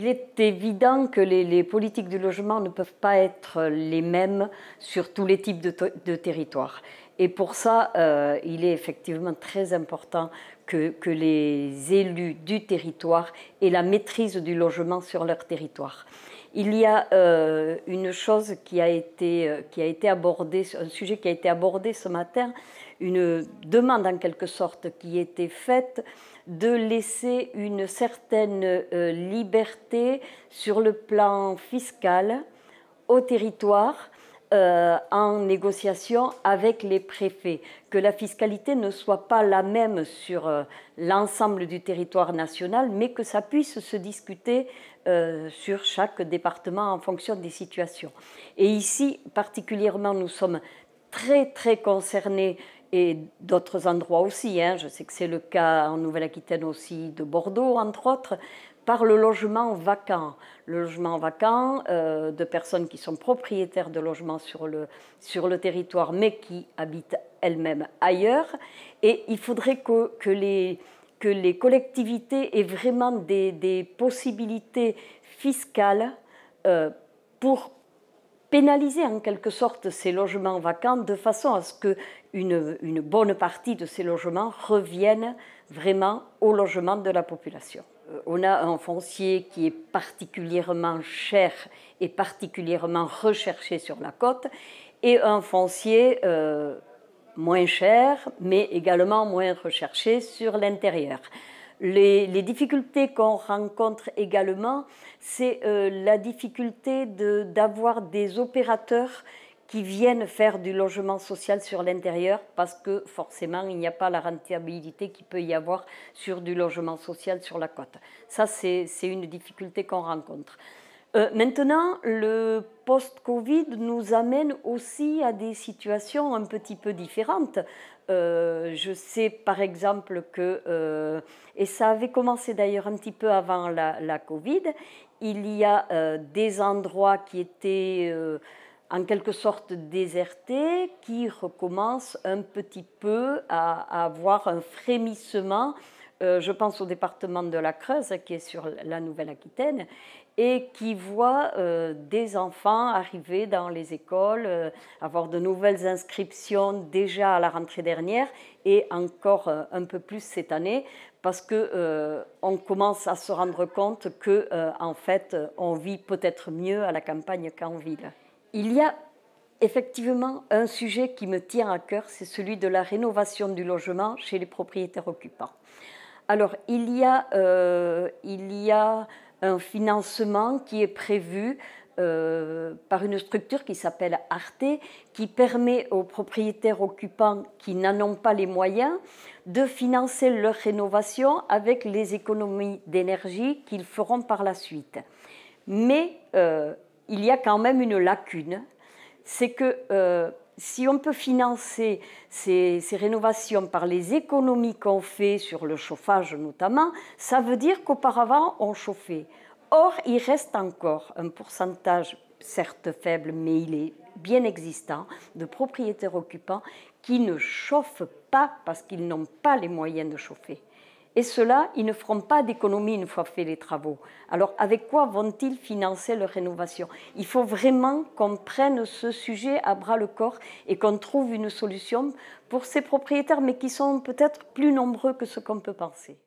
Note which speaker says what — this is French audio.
Speaker 1: Il est évident que les politiques du logement ne peuvent pas être les mêmes sur tous les types de territoires. Et pour ça, il est effectivement très important que les élus du territoire aient la maîtrise du logement sur leur territoire. Il y a une chose qui a été abordée, un sujet qui a été abordé ce matin, une demande en quelque sorte qui était faite de laisser une certaine liberté sur le plan fiscal au territoire en négociation avec les préfets, que la fiscalité ne soit pas la même sur l'ensemble du territoire national, mais que ça puisse se discuter sur chaque département en fonction des situations. Et ici, particulièrement, nous sommes très concernés, et d'autres endroits aussi, je sais que c'est le cas en Nouvelle-Aquitaine aussi, de Bordeaux entre autres, par le logement vacant. Le logement vacant de personnes qui sont propriétaires de logements sur le territoire, mais qui habitent elles-mêmes ailleurs. Et il faudrait que les collectivités aient vraiment des possibilités fiscales pour pénaliser en quelque sorte ces logements vacants de façon à ce qu'une bonne partie de ces logements reviennent vraiment au logement de la population. On a un foncier qui est particulièrement cher et particulièrement recherché sur la côte et un foncier moins cher mais également moins recherché sur l'intérieur. Les difficultés qu'on rencontre également, c'est la difficulté d'avoir des opérateurs qui viennent faire du logement social sur l'intérieur parce que forcément il n'y a pas la rentabilité qu'il peut y avoir sur du logement social sur la côte. Ça, c'est une difficulté qu'on rencontre. Maintenant, le post-Covid nous amène aussi à des situations un petit peu différentes. Je sais par exemple que, et ça avait commencé d'ailleurs un petit peu avant la Covid, il y a des endroits qui étaient en quelque sorte désertés, qui recommencent un petit peu à avoir un frémissement. Je pense au département de la Creuse, qui est sur la Nouvelle-Aquitaine, et qui voit des enfants arriver dans les écoles, avoir de nouvelles inscriptions déjà à la rentrée dernière et encore un peu plus cette année, parce qu'on commence à se rendre compte qu'en fait, on vit peut-être mieux à la campagne qu'en ville. Il y a effectivement un sujet qui me tient à cœur, c'est celui de la rénovation du logement chez les propriétaires occupants. Alors, il y a un financement qui est prévu par une structure qui s'appelle Arte, qui permet aux propriétaires occupants qui n'en ont pas les moyens de financer leur rénovation avec les économies d'énergie qu'ils feront par la suite. Mais il y a quand même une lacune, c'est que si on peut financer ces rénovations par les économies qu'on fait sur le chauffage notamment, ça veut dire qu'auparavant on chauffait. Or, il reste encore un pourcentage, certes faible, mais il est bien existant, de propriétaires occupants qui ne chauffent pas parce qu'ils n'ont pas les moyens de chauffer. Et ceux-là, ils ne feront pas d'économie une fois faits les travaux. Alors, avec quoi vont-ils financer leur rénovation? Il faut vraiment qu'on prenne ce sujet à bras-le-corps et qu'on trouve une solution pour ces propriétaires, mais qui sont peut-être plus nombreux que ce qu'on peut penser.